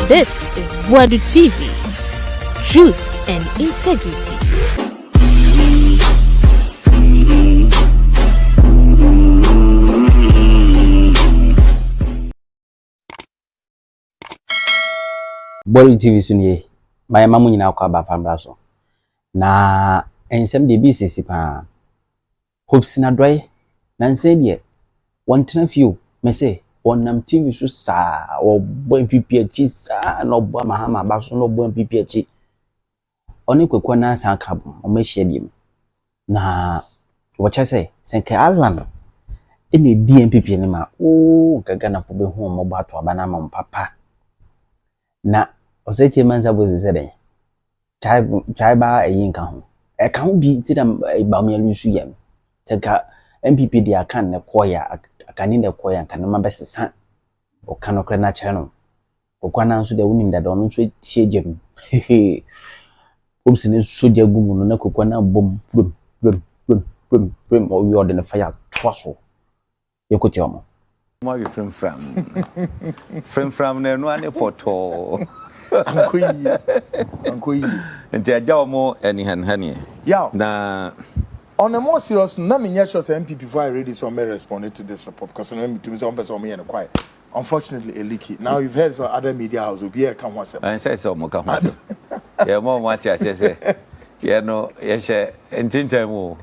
This is Wadu TV. Truth and integrity. Wadu TV sunye. My mamu nyina kwa ba famra so. Na ensem de BCC pa. Hopeson Adorye na nsem de wantena few me say wonam TV so sa wo bo NPP chi sa no bo mahama ba so no bo NPP chi. Oni Kwaku Annan san kabo o ma hia biem. Na wo cha say senke Alan ene di NPP ni ma o gaga na fo be hu mo ba to aba na ma papa. Na o say Kyei Mensah bo se den. Chai ba eyin kan ho. E kan bi ti da ba me alusu yam. Seka NPP dia kan ne koya akani ne koya kan ma besesa o kan okre na channel Kwaku Annan so de wonim da don so tie gem Hopeson so de gumu no na Kwaku Annan bom o wi ode ne fire twaso yekoti omo mo wi frem na no ane poto ankoyi nti aja omo eni han yeah na on a more serious, let me sure MPP before I read this one may respond to this report because let me to me some person me and quiet. Unfortunately, a leaky. Now you've heard some other media house will be here come once. I say so mo come once. Yeah, more what I say. Yeah, no, yes, in time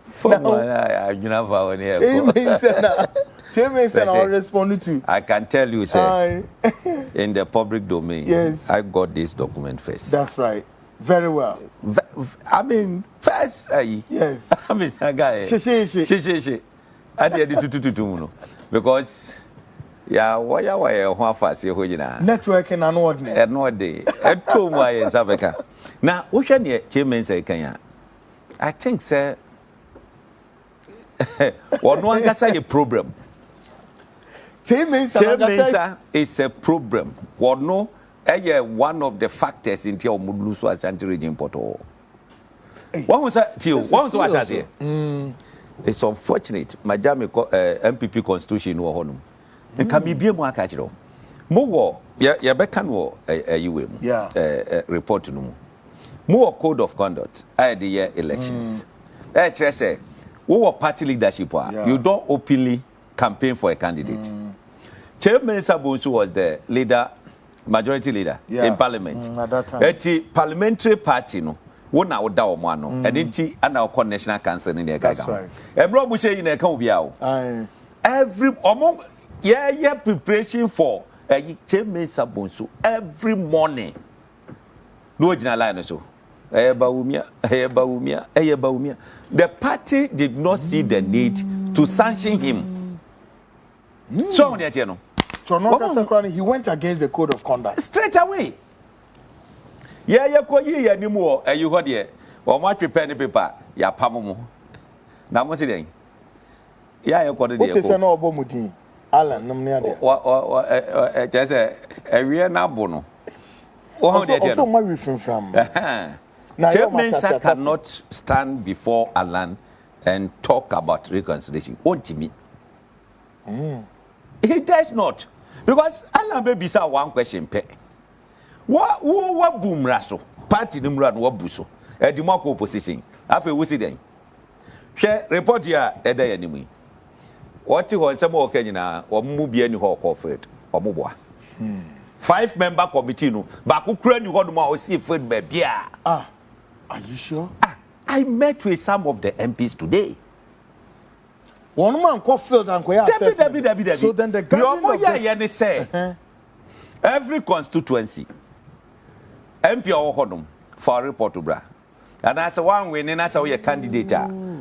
for I you know for here. Kyei Mensah I responded to. I can tell you, sir, in the public domain. Yes, I got this document first. That's right. Very well. I mean, first, yes. I mean, guy. She. I did it to because, yeah, why fast you know. Networking and ordinary. And no day. And 2 more in Africa. Now, what should Kyei Mensah Kenya? I think, sir, one can say a problem. Kyei Mensah is a problem. What no? One of the factors in the Mudlusu Ashanti region poto. One was Ashanti. It's unfortunate. My MPP constitution no honum. And can be more catchable. More ya bekan wo report no. More code of conduct. The year elections. Say we party leadership. You don't openly campaign for a candidate. Kyei Mensah Bonsu was the leader. Majority leader in parliament. At that time. Eti parliamentary party no. Wona oda omo ano. Enti ana o national council ni e gaga. That's right. Ebro bu she yin e kan obi a o. Every omo yeah preparation for Kyei Mensah Bonsu every morning. No original line so. The party did not see the need to sanction him. So on the no. He went against the code of conduct straight away. Yeah, you more. You got here. Or much prepare paper. Ya pamomo. Now, what's it? Yeah, you got it. What is an obomuti? Alan, no near there. Just a real nabono. Also, my reference from. Kyei Mensah cannot stand before Alan and talk about reconciliation. What me? He does not. Because Alan baby say one question pe. What boom raso? Party no mura no wabuso. E di mako opposition. Afa we see den. Hwe report ya e da yanimu. What you want some okay nyina omu bia ni ho corporate. Omuboa. 5-member committee no. Ba ku kura ni ho do ma o see field be bia. Are you sure? I met with some of the MPs today. One man called field and Debbie. So then the government say every constituency MP or honum for report to bra. And as one winning as a candidate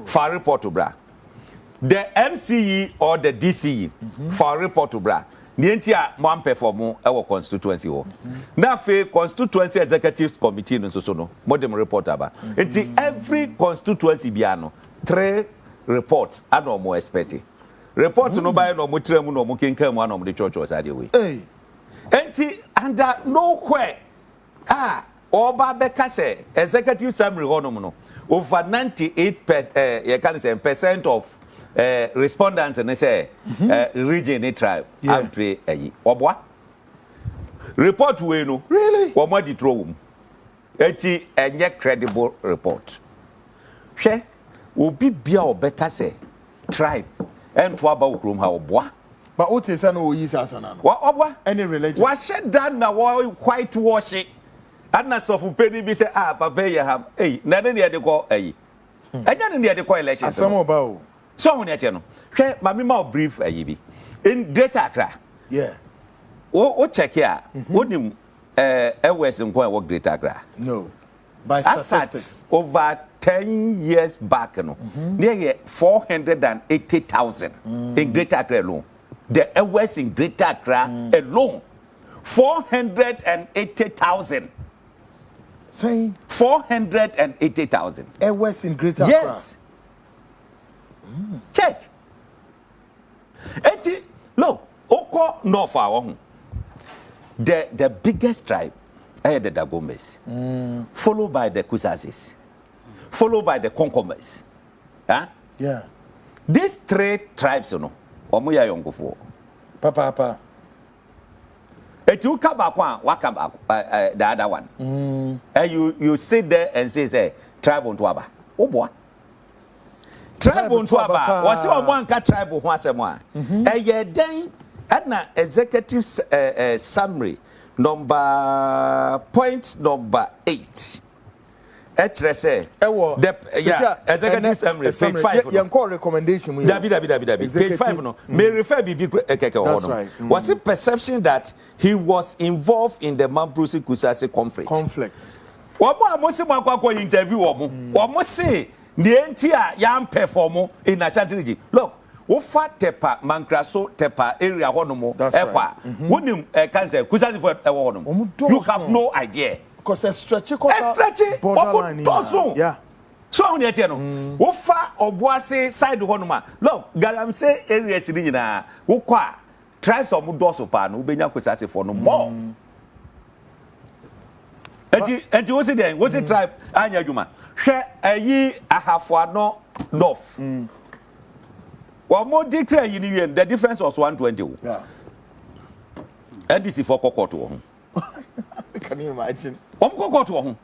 for report to bra. The MCE or the DCE for report to bra. The entire one perform our constituency. Now, constituency executive committee no so no modern report about. It's every constituency biano 3 reports are no more expected. Reports no by no mutremu no mukinka one of the church was way. And nowhere Oba Beka say executive summary no over 98% of respondents and they say region tribe and pray obwa report we no really womo di throw wom eti enye credible report hwe obi bia obeka say tribe ento aba okrom ha oboa but what is no yi sasana no wa oboa any religion wa shed down na wa white wash adna sofu peni bi say papa ye ham na ne de ko enya ne de ko election asamo ba o so ho ne tie no hwe mami ma brief bi in Greater Accra yeah o check here wonim west nko e work Greater Accra no by statistics over 10 years back no near 480,000 in Greater Accra alone the west in Greater Accra alone 480,000 say 480,000 west in Greater Accra yes check eti look oko north awo the biggest tribe the Dagombes followed by the Kusasis followed by the Konkombes yeah these three tribes no omo ya yongofo papa eti uka bakwa waka the other one you sit there and say tribe onto aba oboa tribe onto aba wasi omo anka tribe ho asemo a eye den na executive summary point number 8 say executive summary page 5 you call recommendation dabi page 5 no may refer bibi keke ho no was it perception that he was involved in the Mambrusi Kusase conflict omo amosi mo akwa interview omo say the enti a yam perform in a strategy look wofa tepa mankraso tepa area ho no mo ekwa wonim cancer Kusase for ewo no you have no idea because a stretch borderline yeah so on yet no wofa oboase side ho no ma look galamsey area ti nyina wokwa tribes of doso pa no ubenya Kusase for no more enti wo se den wo se tribe anya adwuma hwe ayi ahafo ano north one more declare union the difference was 120 yeah NDC for kokoto ho can you imagine kokoto ho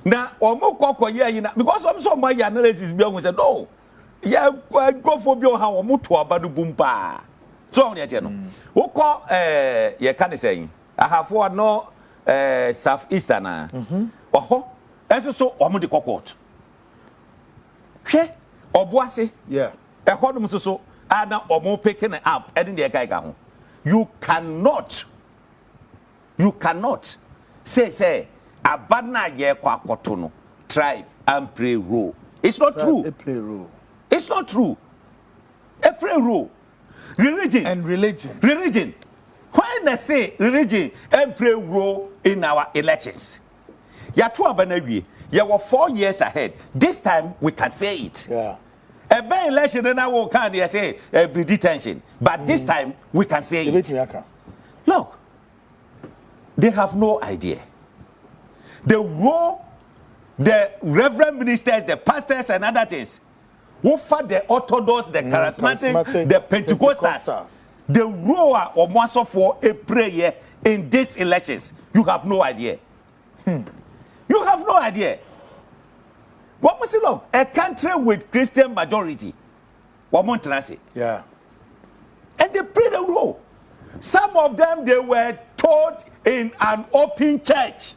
na kokoye ayi na because so my analysis bi on say no ya grofo bi o ha wo to abadu bumpa so on yet no wo ko ye kan say ahafo ano south eastern oho enso so omo de kokot hwe oboase yeah ehodum so ana omo picking up and the guy ho you cannot say abana ye kwakoto no tribe and play role it's not true play role it's not true a play role religion when they say religion and play role in our elections ya to abana we were 4 years ahead this time we can say it yeah a by election and I will can't say be detention but this time we can say it look they have no idea the role the reverend ministers the pastors and other things who fought the Orthodox the charismatic the Pentecostals the role of one for a prayer in these elections you have no idea you have no idea. What must you look? A country with Christian majority. What month say? Yeah. And they pray the role. Some of them they were taught in an open church.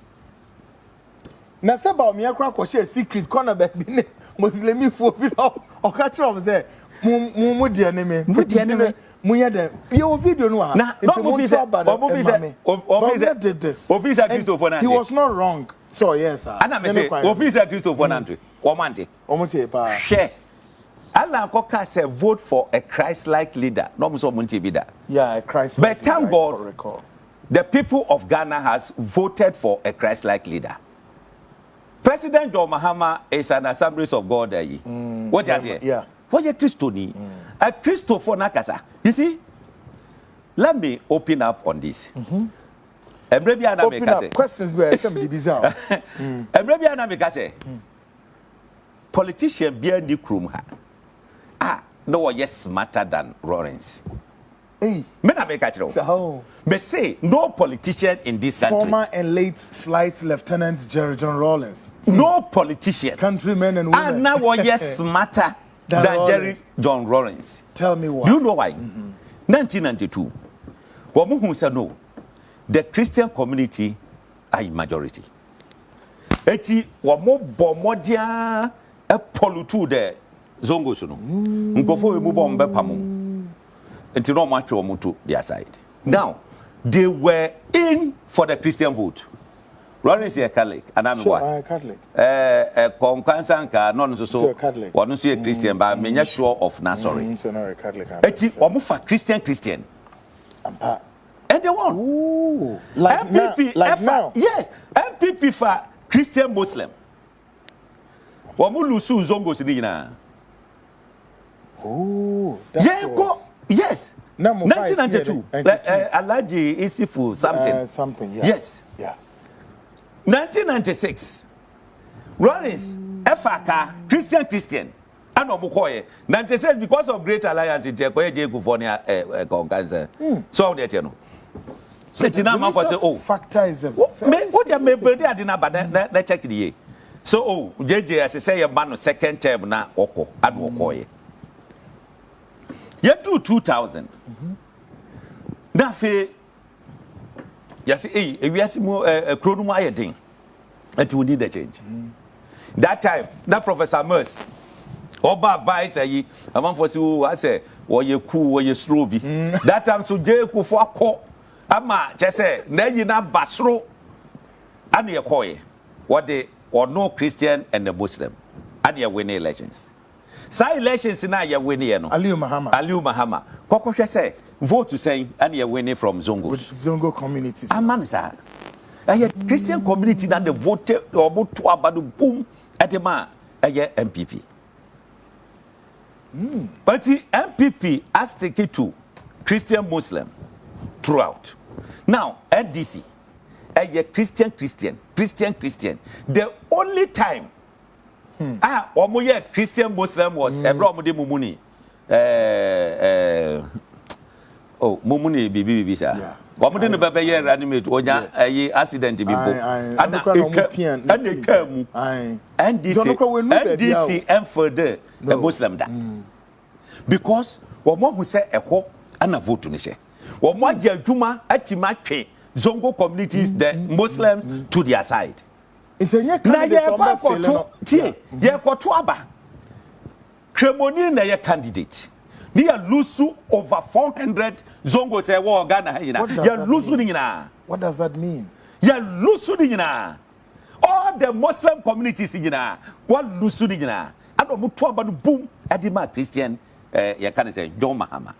Na say about me akwa ko share secret corner be ne Muslim fo bi o ka tell am say mu de ne me mu ye dem your video no ha no officer Christopher Nante he was not wrong so yes sir ana me say officer Christopher Nante omante omonte pa share Allah koka say vote for a Christ-like leader no mo so omonte bi da yeah a Christ-like but thank God the people of Ghana has voted for a Christ-like leader. President John Mahama is an Assemblies of God what you say yeah what you Christoni a Christopher Nakasa you see let me open up on this open up questions be assembly bizarre Ebrebiana make say politician be any krum ha no one yes smarter than Lawrence Hey. Me na make catch So. Me say no politician in this country. Former and late Flight Lieutenant Jerry John Rawlings. No politician. Countrymen and women. And now what yes smarter than Jerry John Rawlings. Tell me why. Do you know why? 1992. Womu who said no. The Christian community are in majority. Eti womo bomodia e polutu de zongo suno. Nkofo emu bombe pamo. Enti no match womo to their side. Now, they were in for the Christian vote. Rawlings is a Catholic, and I'm sure, Catholic. Konkansanka, non so Catholic. One is a Christian, but I'm not sure of Nazareth. So no Catholic. Eti womo for Christian. And they won. Ooh, like NPP, now, now. Yes, NPP for Christian Muslim. Womo lusu zongo sinina. Oh, yes. 1992. Alaji Isifu something. Something, yeah. Yes. Yeah. 1996. Rawlings, Efaka, Christian. And Omukoye. 96 because of Great Alliance in Tekoye California Konkansa. So that you know. So the religious factor is a what you may be there didn't but check the so JJ as I say a man second term na oko and Okoye. Yet 2000. Now, yes, we are more a chronomaya thing. And we need a change. That time, that Professor Merce, Oba advice, among for you, I say, or you cool, or you slow be. That time, so Jay for a call. Ama, just say, then you not basro and your coy. What they or no Christian and the Muslim. And you win elections. Say elections in your winning, Aliu Mahama. Koko say vote to say and you're winning from Zongo. Zongo communities. Man, sir. A Christian community that the vote or vote to about the boom at the man a MPP. But the MPP has taken to Christian Muslim throughout. Now, NDC, a Christian. The only time omoye Christian Muslim was ebro omode mumuni mumuni bibi sha omode no bebe ye reanimate onya accident bimbo ana ekamu NDC and further a Muslim da because womo hu se eho ana vote ni she womo age adwuma atima twe zongo communities the Muslims to their side. Na ye kwakoto tie ye kwato aba kremoni na ye candidate ni ya lusu over 400 zongo say wo Ghana hina ya lusu ni nyina. What does that mean? Ya lusu ni nyina. All the Muslim communities nyina what lusu ni nyina ado muto aba no boom adima Christian ya can say John Mahama.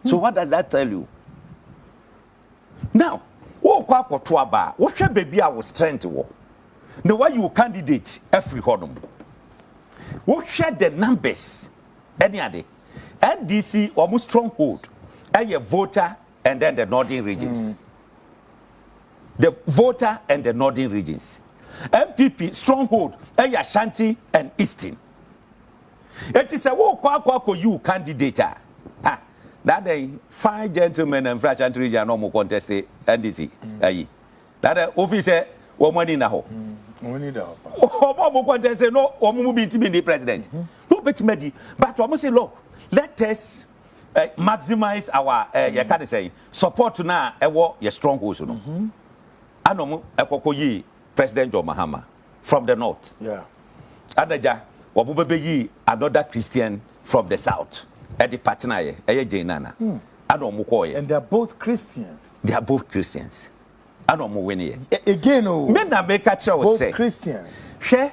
So what does that tell you? Now wo kwakoto aba wo hwe baby a wo strength wo the way you candidate every honum. We share the numbers. Any other NDC almost stronghold. A voter and then the northern regions. The voter and the northern regions. MPP stronghold. A Ashanti and Eastern. It is a Kwaku you candidate. That they fine gentlemen and French and region no more contest NDC. That officer money now. Money now. Omo contest no omo be the president. No bet me but omo say look, let us maximize our you can say support na ewo your strongholds no. Anomo ekokoyi President John Mahama from the north. Yeah. Adaja omo be yi another Christian from the south. At the partner Jainana. Anomo koye. And they are both Christians. They are both Christians. Again, men both Christians. Share.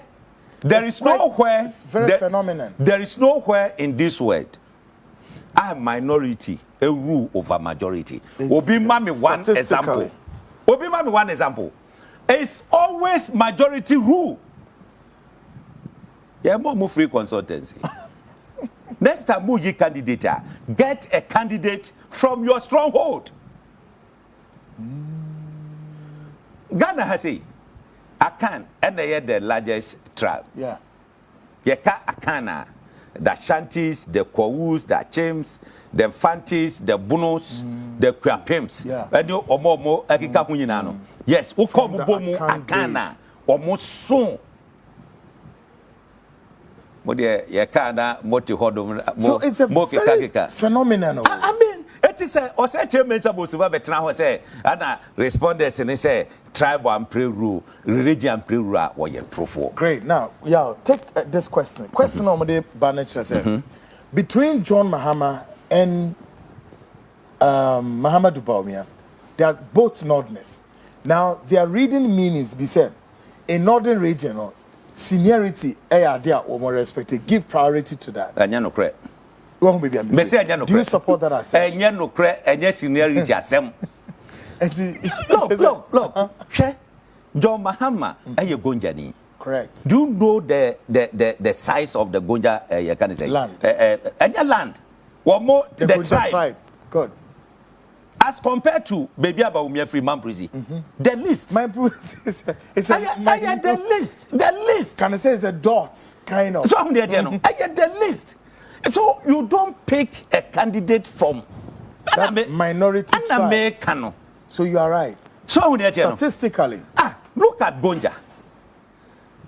There is nowhere. It's very phenomenal. There is nowhere in this world a minority a rule over majority. Obi mami one example. Obi mami one example. It's always majority rule. Yeah, more free consultancy. Next time you candidate, get a candidate from your stronghold. Ghana has a Akan and they are the largest tribe. Yeah. Yeka Akana. the Shanties, the Kwawus, the Chims, the Fantis, the Bunos, the Kwapims. And you omo akika hu nyina no. Yes, wo ko bomu akana omo so. Mo de ye kana moti hodom so it's a very phenomenal. I mean, it is a ose Kyei Mensah bosuba betena ho say ana respondents ni say tribal and pre-rule, religion and pre-rule were your true. Great. Now, yeah, take this question. Question normally Banach said between John Mahama and Mahamudu Bawumia, they are both Northerners. Now, their reading meanings be said in Northern region, seniority, they are more respected. Give priority to that. No correct. Do you support that as no correct and seniority asem. Look. John Mahama and your Gonjani. Correct. Do you know the size of the Gonja you can say land? And your land. One more the tribe. Good. As compared to Baby Bawumia free Mamprisi, the list. Mamprisi is the list. The list. Can I say it's a dot kind of? So I'm there, the list. So you don't pick a candidate from that minority tribe. So you are right. So I'm there, statistically. Look at Gonja.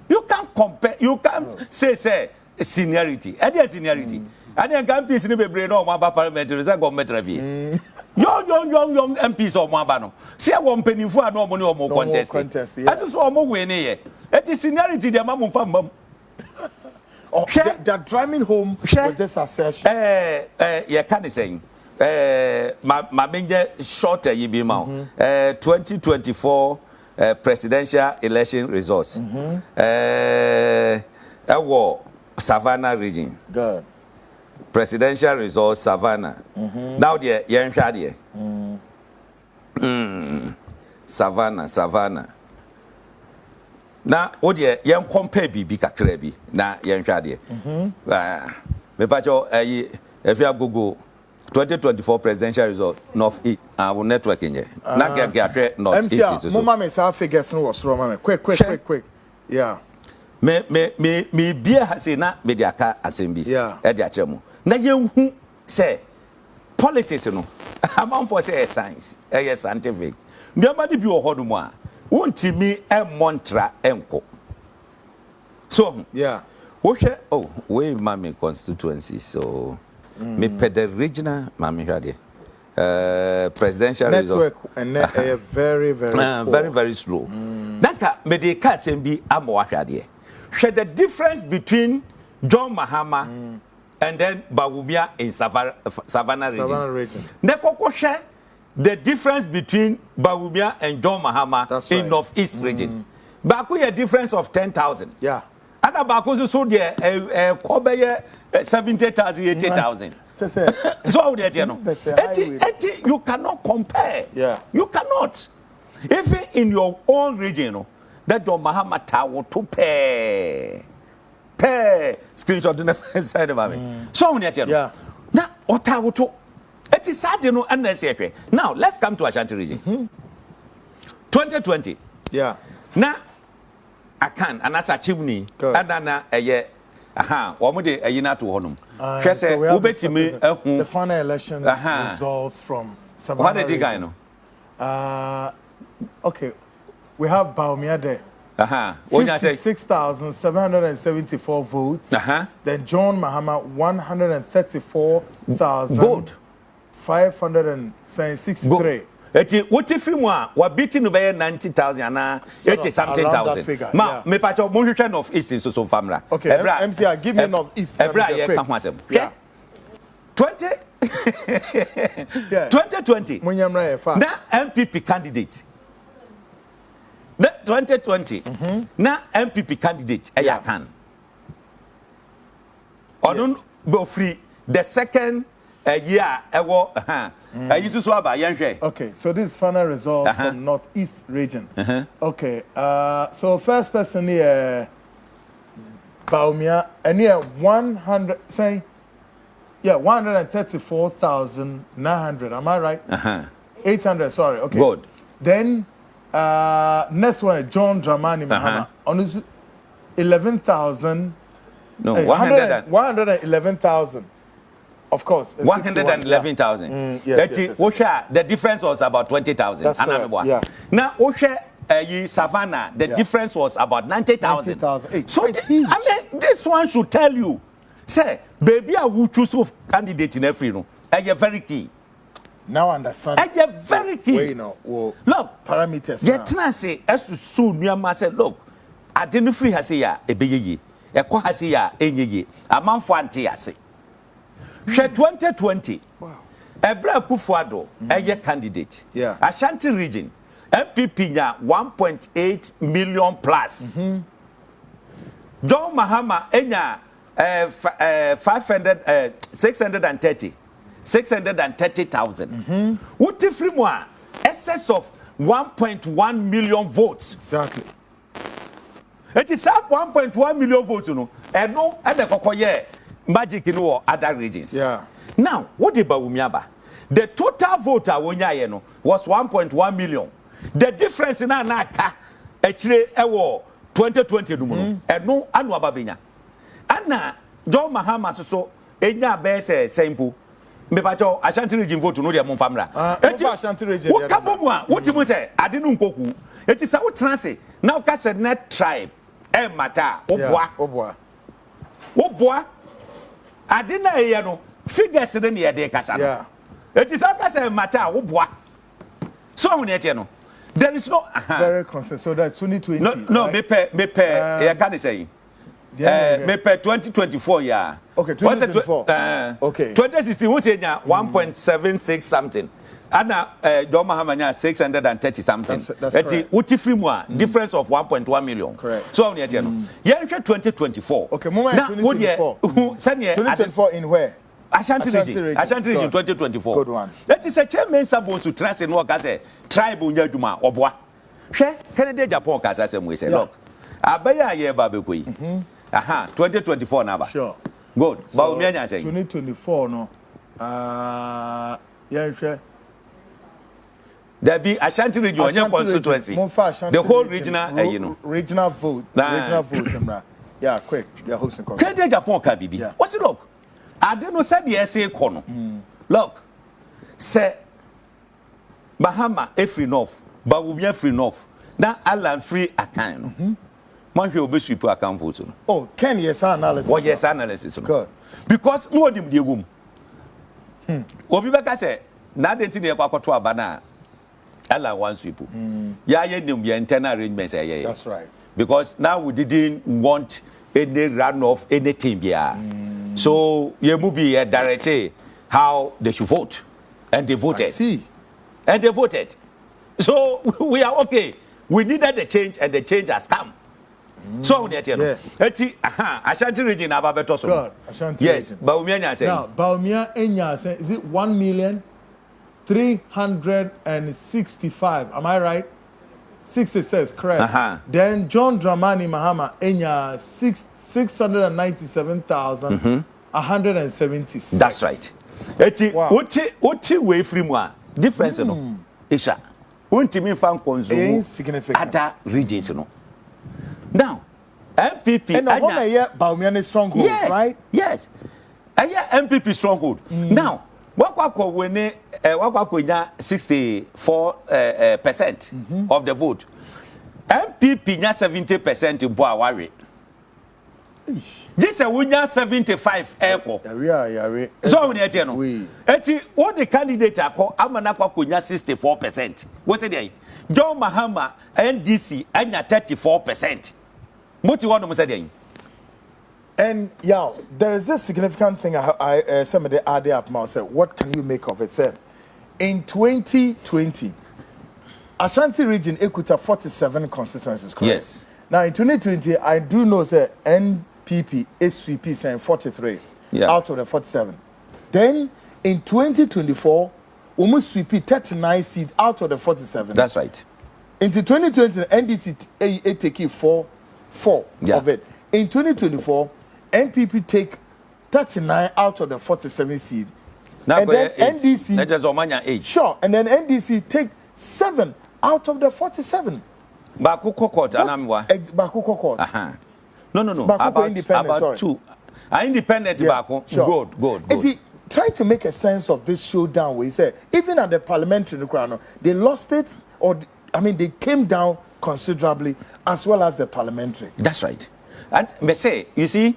You can't compare. You can't say seniority. Any seniority. And then can peace in the brain or one parliament. Is a government review. Young MPs or Mabano. See, I won't penny for no money or more contest. As is all more winning. It is seniority, the mamma from mum. They're driving home with this assertion. Yeah, can say. My major shorter you be now. 2024 presidential election results. War Savannah region. Good. Presidential results Savannah. Now the young shadi. Savannah. Now what the young compare be kakrebi na young shadi. Me pacho if you Google 2024 presidential result North East our networking here. Na get North East. Mama me say figures no was wrong. Quick. Yeah. Me bia hase na me de aka asem bi. E de ache mu. Na ye hu say politics no. Amount for say science, scientific. Ndeama de bi wo hodo mu a. Wontimi e montra enko. So, wo hwe we mama constituency so me ped the regional mama hwade. Presidential network and very very slow. Nanka me de ka asem bi amo hwade. Share the difference between John Mahama and then Bawumia in Savannah region. Nekoko share the difference between Bawumia and John Mahama in Northeast region. Baku a difference of 10,000. Yeah. Other Baku so there Kobe 70,000, 80,000. So you cannot compare. Yeah. You cannot. Even in your own region, that John Mahama Tawo to pay screenshot to the side of me. So many now Otawo to it is sad you know unnecessary. Now let's come to Ashanti region. 2020. Yeah. Now I can and as a chimney and then a year one day a year to honum. The final election results from Savannah. What did you guys know? Okay. We have Bawumia there. 56,774 votes. Then John Mahama 134,563. What if you want? What beating by 90,000 and 80 something thousand? Ma, me patch of motion of East in so family. Okay, MCR, give me enough East. Yeah. 2020. Now NPP candidate. 2020. Now NPP candidate. I can. Or don't go free. The second year, okay, so this is final result from Northeast region. Okay, so first person here, Bawumia, and here 134,900. Am I right? 800. Sorry. Okay. Good. Then next one, John Dramani Mahama, on 11,000. No, Hey, 111,000. Of course. 111,000. Yes, Osha, the difference was about 20,000. That's correct. Yeah. Now, Osha, Savannah, the difference was about 90,000. 90,000. Hey, So, this one should tell you, say, baby, I will choose a candidate in every room. And you're very key. Now I understand. And you're very key. Wait, no. Well, look, parameters. Yet, I say, as soon as I said, look, I didn't free has a baby. A quasia, a month for anti. 2020. Wow. Ebra Kufuado, a candidate. Yeah. Ashanti region, NPP nya 1.8 million plus. John Mahama enya 630,000. Uti Frimwa, excess of 1.1 million votes. Exactly. It is up 1.1 million votes, you know, and no, and the Kokoye magic in other regions. Yeah. Now, what about Umiaba? The total voter was 1.1 million. The difference in Anaka actually 2020 and no Anu Babina. Anna John Mahama so Enya Bese Sempu. Mepacho Ashanti region vote no dia mon famra. Ashanti region. What you say? I didn't go. It is our transit. Now Kasa net tribe. Mata Oboa. I didn't hear no figures in the day Kasa. Yeah. It is a Mata Oboa. So many there is no very consistent. So that's 2020. No, right? me pay I can't say. Me pay 2024 yeah. Okay, 2024. Okay. 2016 what's in 1.76 something. Anna Doma Hamanya 630 something. That's correct. Utifrimwa difference of 1.1 million. Correct. So on the 2024. Okay, moment 2024. 2024 in where? Ashanti region 2024. Good one. That is a Kyei Mensah supposed to trust in what say tribe unyaduma obwa. Hwe Kennedy Japan kasa say we say look. Abaya ye ba be koyi. 2024 na ba. Sure. Good. Ba o mianya say 2024 no. Yeah, sure. There be Ashanti region on your constituency. The whole regional, regional vote. Regional vote, yeah, quick. Yeah, hosting. Kennedy Japan ka bibi. What's it look? I don't know said the essay kono. Look. Say Bahama free enough, but we are free enough. Now Alan free account. Man will be sweep account vote. Oh, Ken yes analysis. What yes analysis. Good. Because no one the room. Obi beka say na dey tin e kwakoto abana. Alan one sweep. Yeah, internal arrangements. That's right. Because now we didn't want any runoff, anything here. So you move be directly how they should vote. And they voted. I see. And they voted. So we are okay. We needed the change and the change has come. So we are Ashanti region Ababeto. God, Ashanti yes, region. Baumia say. Now, Baumia Enya say is it 1,365,000? Am I right? 66, correct. Then John Dramani Mahama Enya 697,176. That's right. What way free more difference no? Isha. Won't me found consume other regions no. Now, NPP and Baumia Stronghold, yes, right? Yes. NPP Stronghold. Now, Kwaku win 64% of the vote. NPP nya 70% in Boawari. This is 75 echo. So we need no. What the candidate are called Amana Kwaku nya 64%. What's it? John Mahama NDC anya 34%. What you want to say? And yeah, there is this significant thing I somebody added up now said, what can you make of it? Said in 2020, Ashanti region equated 47 constituencies, correct? Yes. Now in 2020, I do know say NPP SVP saying 43 out of the 47. Then in 2024, almost sweep 39 seats out of the 47. That's right. Into 2020, NDC take 4 of it. In 2024, NPP take 39 out of the 47 seat. Now and then NDC. That is Omania age. Sure, and then NDC take 7 out of the 47. Baku Court, Baku Court. No. About two. Independent Bako. Sure. Good. Try to make a sense of this showdown where you say, even at the parliamentary crowd, they lost it, they came down considerably, as well as the parliamentary. That's right. And me say, you see,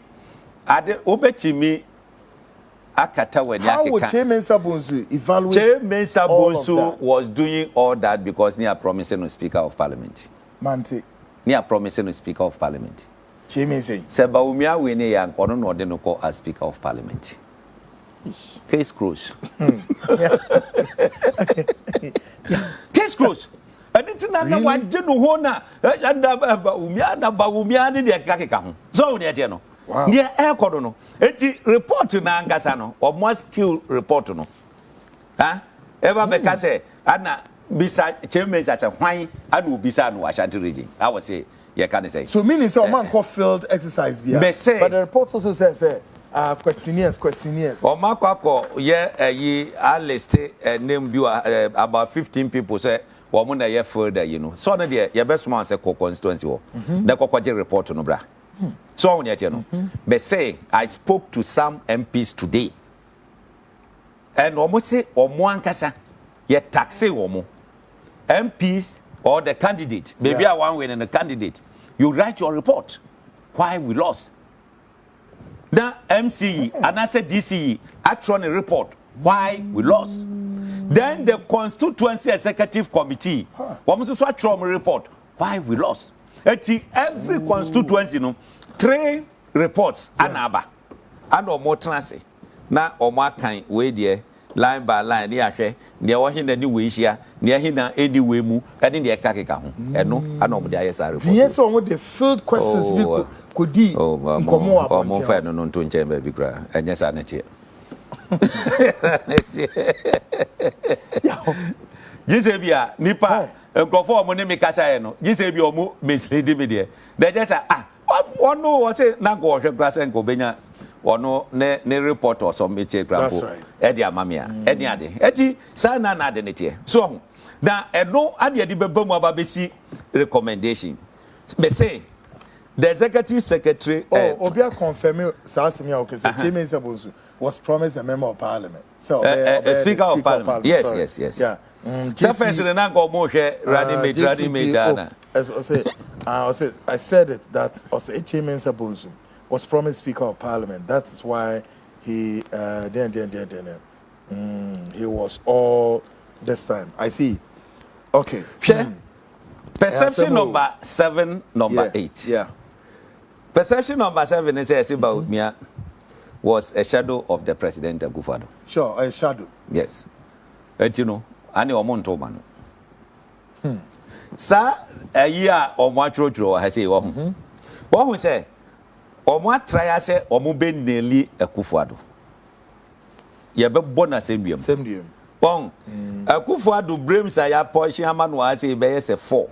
at the Obetimi Akata when how would Kyei Mensah Bonsu evaluate? Kyei Mensah Bonsu was doing all that because near promising to Speaker of Parliament. Mante. Near promising to Speaker of Parliament. Kyei Mensah. Seba Umia Wene Yan Kono no de no call as Speaker of Parliament. Case closed. Case closed. And it's not one general na Umia de Kakam. So near no. Near air cordon. Eti report na Angasano or more skill report no. Huh? Ever make say Anna beside Kyei Mensah as a why and will be sad no Ashanti region. I would say, yeah, can say. So meaning so man called field exercise but the report also says questionnaires. Or Marco, yeah, ye are listed name you about 15 people say, or when year further, you know. So, your best man say constituency, the Cocoje report on Obra. So, on yet, but say, I spoke to some MPs today, and almost say, or one casa, yet taxi or more MPs or the candidate, maybe I one way and the candidate, you write your report. Why we lost? Now, MCE and I said DCE actually report why we lost. Then the constituency executive committee, almost so actually report why we lost. Every constituency, 3 reports anaba, and or more transit. Now, or more kind way there, line by line, near the new way here, near him any way move, and in the Kakaka. And no, I know the ISR. Yes, on what the field questions. More fair no to chamber big and yes, I net here. Gisabia, Nipa, a conform when they make Casano, Gisabia mo misleading me there. They just say, one no, what's it, not go grass and go benya, or no, ne report or some meteor grapple. That's right. Eddie Mamia, Eddie, Sana Nadenity. So, now, and no idea the Beboma Babesi recommendation. May say, the executive secretary. Obia confirming Sassimia, okay, so Kyei Mensah was promised a member of parliament. So, Speaker of Parliament. Yes. Yeah. Surface in an angle more Radi Major. I said it that also Kyei Mensah was promised Speaker of Parliament. That's why he he was all this time. I see. Okay. Perception number 7, number 8. Yeah. Perception number 7 is about me was a shadow of the president of Gufado. Sure, a shadow. Yes. And you know, I know Monto man. Sir, a year or more true, I say, what we say, or more try, I say, or move nearly a Kufado. You have bonus same. Bong, a Kufado brims I approach Yaman was a 4.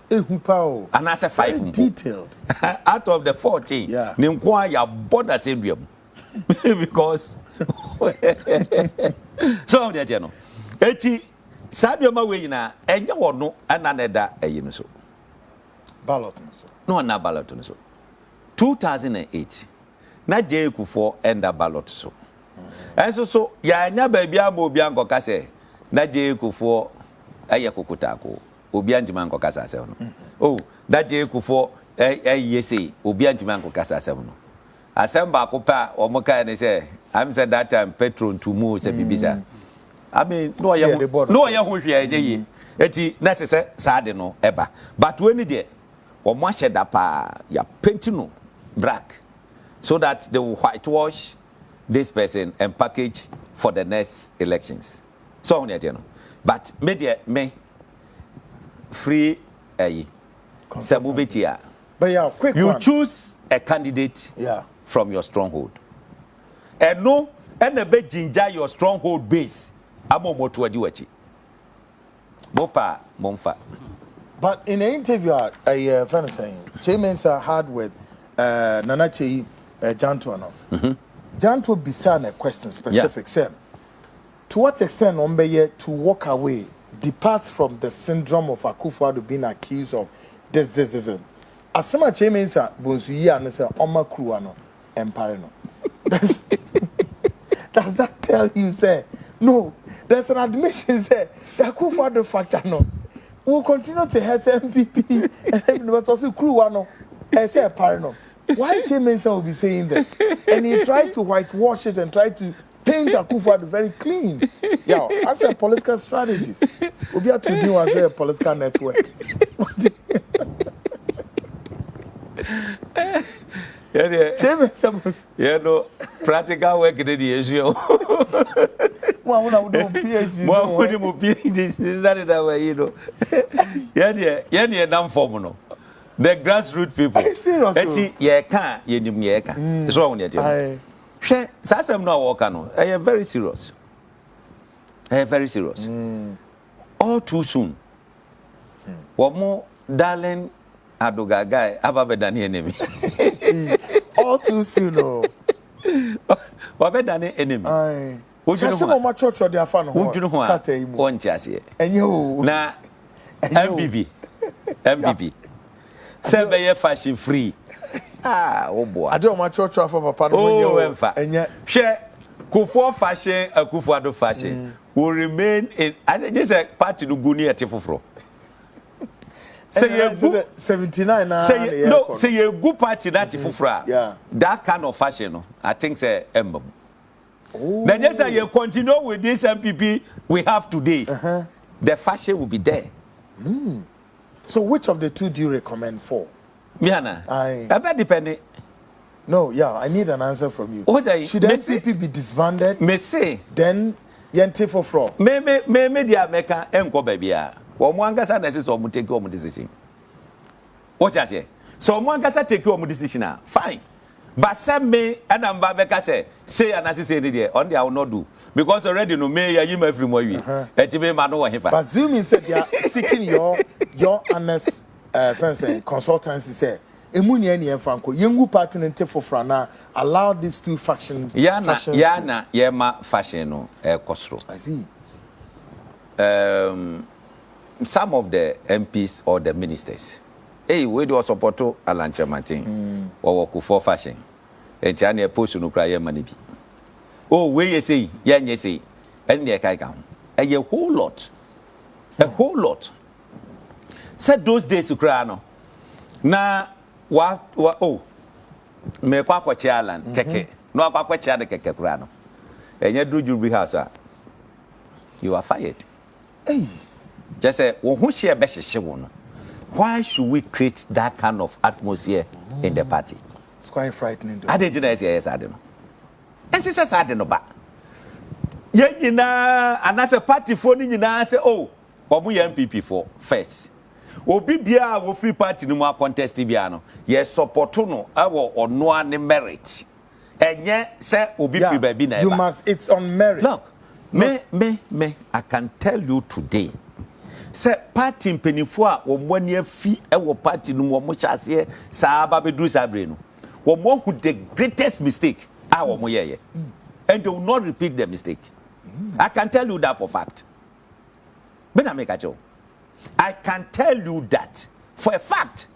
And I said 5 detailed. Out of the 14, Nimquire border syndrome. Because so the general. Sabio Mawina, and you no, and another a uniso. Ballot. No, not ballot. 2008, not Jay Kufo and a ballot. So, and so, ya baby, Abo Bianco Case, not Jay Kufo, Ayakukutako. Obianjimanko kasa sewono. Oh, that je kufo yesi obianjimanko kasa sewono. Asemba ko pa omoka ne say I'm said that time petrol to move say bibisa. I mean no ya ho hwe ye. Eti na say saade no eba. But when there omo hye da pa ya paint no black so that they will whitewash this person and package for the next elections. So on there no. But me free Sabubetia. But yeah, quick you one. Choose a candidate from your stronghold. And no, and a bit ginger your stronghold base. Amo motu adiwachi. Mopa monfa. But in an interview, a friend saying, Kyei Mensah had with Nana Kyei Janto. Janto Bisan a question specific. Say, to what extent Ombeye to walk away? Departs from the syndrome of Akufo-Addo being accused of this. asema Kyei Mensah bonsu yi an say oma kruwa no empire no. Does that tell you say no? There's an admission say that Akufo-Addo factor no. Will continue to hurt NPP and but also kruwa no. I say empire no. Why Kyei Mensah will be saying this? And he tried to whitewash it and try to paint Akufo-Addo very clean. Yeah, as a political strategist. We'll be able to do as a political network. Yeah, no practical work in the issue. Well, would do PhD. Well, would you PhD? That is our, you know. Yeah, damn formula. The grassroots people. Seriously. Yeah, can't you can. It's wrong, yet. She says I'm not working. I am very serious. Very serious. All too soon. What more, darling, Adoga guy, have a better enemy. All too soon, no. What better enemy? Would you know my church or their fan? Would you know what? One chassis. And you, now, MPP. 7 year fashion free. Ah, oh boy. I don't want church for Papa. Oh, and yet, share Kufuor fashion, a Akufo-Addo fashion will remain in. I just a party to go near Tifofro. Say a good 79. Say no, say a good party that Tifofra. Yeah, that kind of fashion. I think say emblem. Then just say you continue with this MPP we have today. The fashion will be there. So which of the two do you recommend for? Miana, I bet depending. No, yeah, I need an answer from you. Should NPP be disbanded? Me say. Then yente for fraud. Me dia meka enko baby a. Wo mo angasa na say so mo take your decision. What you say? So mo angasa take your decision a. Fine. But say me Adam Babeka say and as say there on there I will not do because already no me ya yim every more we. Etime ma no wo hefa. But Zumi said they are seeking your honest consultancy say emuni any franco yengu party nte for frana allow these two factions yana yema fashion no kosro. I see. Some of the MPs or the ministers we do support to Alan Chematin or Kufuor fashion and China post no cry money bi. Oh we you say yan you say and they kai down a whole lot said those days to cry no na wa oh me kwa Alan keke no kwa the keke cry no and you do jury house you are fired. Hey just say who share best no. Why should we create that kind of atmosphere in the party? It's quite frightening. I didn't say yes, I don't know. And sisters, I don't know, but you know, and as a party for you know, I say, oh, what we MPP for first. Obi bia wo free party no more contest biano. Yes, support no, or no any merit. And yet, say, Obi free baby na. You must, it's on merit. Look, me, I can tell you today. Say party mpenifo a wo mwane afi e wo party no wo mo chase saa ba bedru sabre no wo mo who the greatest mistake wo mo yeye and they will not repeat the mistake. I can tell you that for fact. I can tell you that for a fact.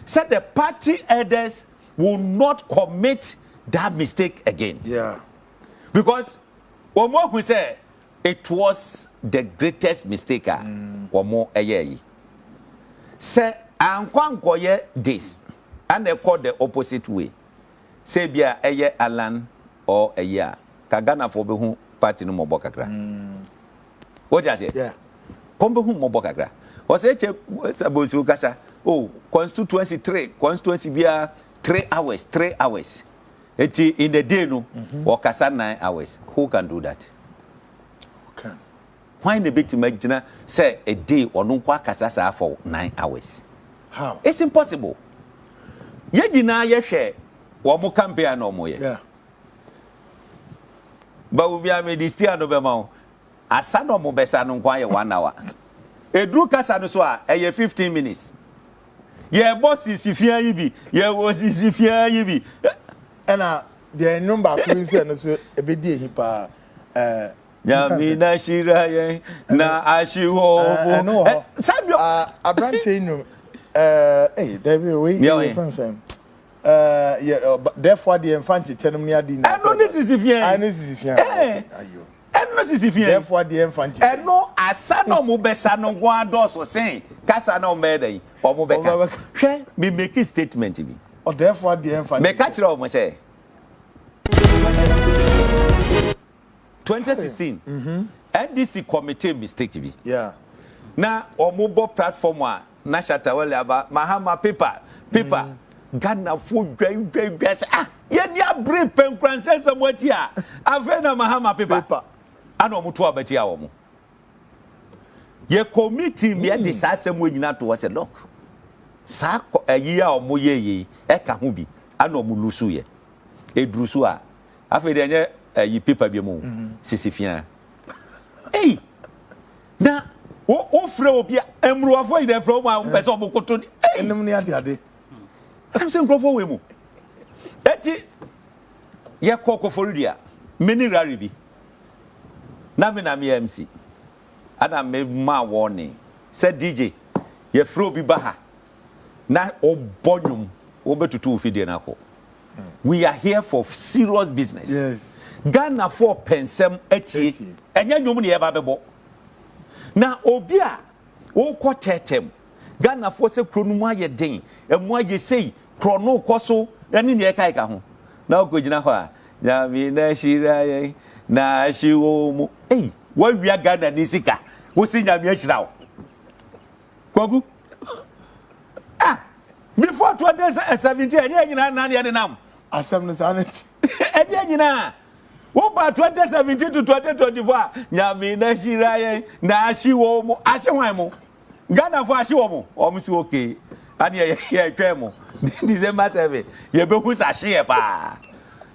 Said the party elders will not commit that mistake again. Yeah. Because wo mo who say it was the greatest mistake or more a year. Say, I'm going this, and they call the opposite way. Say, be a year Alan or a year. Kagana for whom party no more bokakra. What you say? Yeah. Come whom more bokakra. Was it about you, Gasha? Oh, constituency 3 be 3 hours, 3 hours. In the day, no, or Kasa 9 hours. Who can do that? Why the big imagine say a day or no kwakasa for 9 hours? How? It's impossible. Ye dina ye share wa mo campaign no mo ye. Yeah. But we be made this no be ma. Asa no mo besa no kwa ye 1 hour. Edru kasa no so a 15 minutes. Ye boss is ifia yi bi, ye was is ifia yi bi. And the number of say no so e be di hi pa Yamina shiraye na ashiwo. No. Sabio Abrante no Hey, David, we friends. Yeah, but therefore the infant channel near dinner. I know this is if you. I know this is if you. I know this is if you. Therefore the infant. I know asano mo besa no go ados so saying kasa na o me dey o mo beka. Hwe me make a statement bi. Or therefore the infant. Me catch o mo say 2016 NDC committee mistake bi. Yeah. Na o mo bo platform a na shatawale aba mahama paper Ghana food dwa ah ye dia bre penkranse samwati a afa na mahama paper ana omuto abati a wo mo ye committee me de sa asem nyina to wase look sa ayi a omo ye e ka ho bi ana omo lusu ye edrusu a afa de nye ayi paper bi mo sisifia eh na o frɛ obi emru afo ide frɛ o ma pese omo koto enum ne ade I'm saying go for we mu eti ye kokko forudia many rare bi na me MC ana me ma warning said DJ ye fro bi ba ha na obonum obetutu ofide na ko we are here for serious business. Yes. Ghana for pensem etie enya nwom ne ye ba bebo na obi a wo kɔ tetem Ghana for se kronum aye den emu aye sei krono koso eni ne kai ka ho na okogina ho a ya mi na shira ye na shiwo mu wa wia Ghana ni sika wo si nya mi ashira wo Kwaku before 2017 eni nyina na ne nam asem no sanet eni nyina wo ba 2017 to 2024 nya mi na shira ye na shiwo mu ahehwan mu Ghana for ashiwo mu o mu si okay ani ye twemo December 7 ye be hu sa hye pa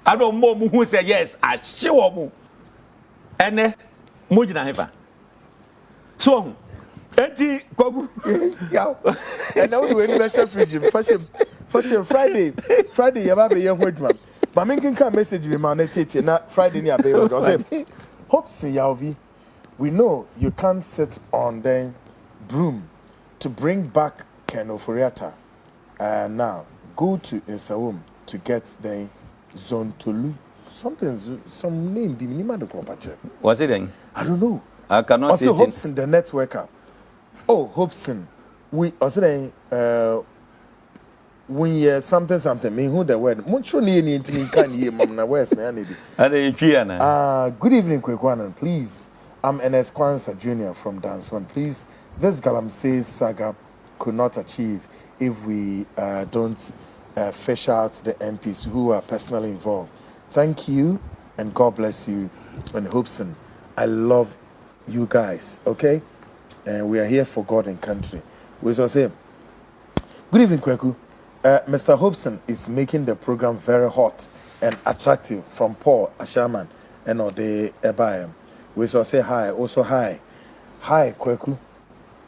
ado mo mu hu say yes ahye wo mu ene mo gina hefa so enti Kwaku yaw and now we any special fridge fashion Friday ye ba be ye ho adwuma ba me nkan message me ma na tete na Friday ni abe o say Hopeson Yawvi, we know you can't sit on the broom to bring back Ken Oforiatta. Now go to Insawum to get the zone Tolu. Some name be minimum the compature. What's it then? I don't know. I cannot say it. Hopeson the networker. Oh, Hopeson. We also then when you something me who the word. Much ni intimi kan ye mam na west na maybe. Good evening, Kwaku Annan. Please, I'm NS Kwanzaa Jr. from Danswan. Please, this Galamsey saga could not achieve if we don't fish out the MPs who are personally involved. Thank you and God bless you and Hopeson. I love you guys, okay? And we are here for God and country. We shall say, good evening, Kwaku. Mr. Hopeson is making the program very hot and attractive from Paul Ashaman and Ode Ebayam. We shall say hi, also hi. Hi, Kwaku.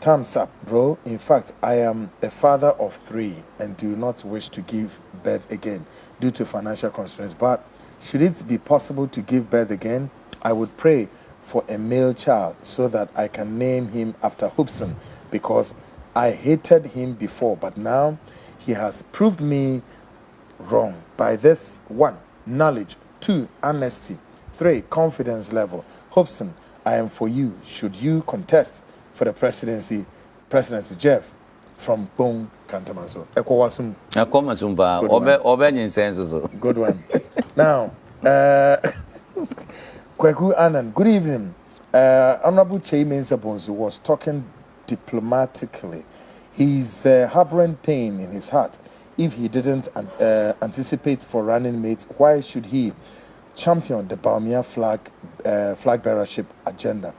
Thumbs up, bro. In fact, I am a father of 3 and do not wish to give birth again due to financial constraints. But should it be possible to give birth again, I would pray for a male child so that I can name him after Hopeson because I hated him before, but now he has proved me wrong. By this, 1, knowledge, 2, honesty, 3, confidence level. Hopeson, I am for you. Should you contest for the presidency, Jeff from Bong Kantamaso. Ekowasum. Ekomasumba. Obe nyensenso. Good one. Now, Kwaku Annan, good evening. Honorable Kyei Mensah was talking diplomatically. He's harboring pain in his heart. If he didn't anticipate for running mates, why should he champion the Baumia flag bearership agenda?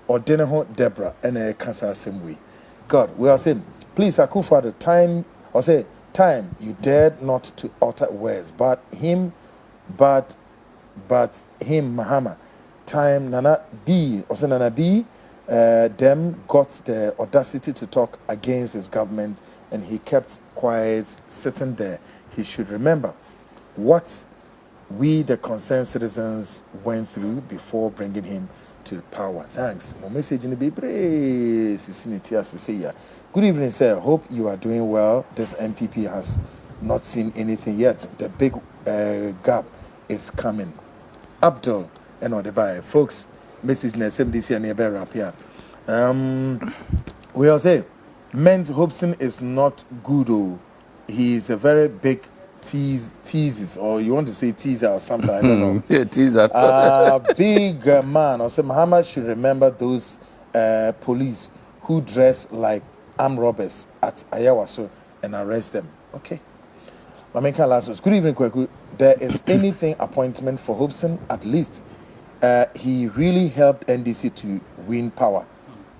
Or Deneho Deborah and a cancer assembly. God, we are saying, please, Akufa, the time, or say, time, you dared not to utter words, but him, Mahama, time, Nana B, or say Nana B, them got the audacity to talk against his government, and he kept quiet, sitting there. He should remember what we, the concerned citizens, went through before bringing him to power. Thanks. My message in the baby. Good evening, sir. Hope you are doing well. This NPP has not seen anything yet. The big gap is coming. Abdul and all the by folks. Message in SMDC and nearby rap here. We all say, men's Hopeson is not good. Oh, he is a very big teases, or you want to say teaser or something, I don't know. Yeah, teaser. Big man. Or say Muhammad should remember those police who dress like armed robbers at Ayawaso and arrest them. Okay. Mamenka last words. Good evening, Kwaku. There is anything appointment for Hopeson, at least. He really helped NDC to win power.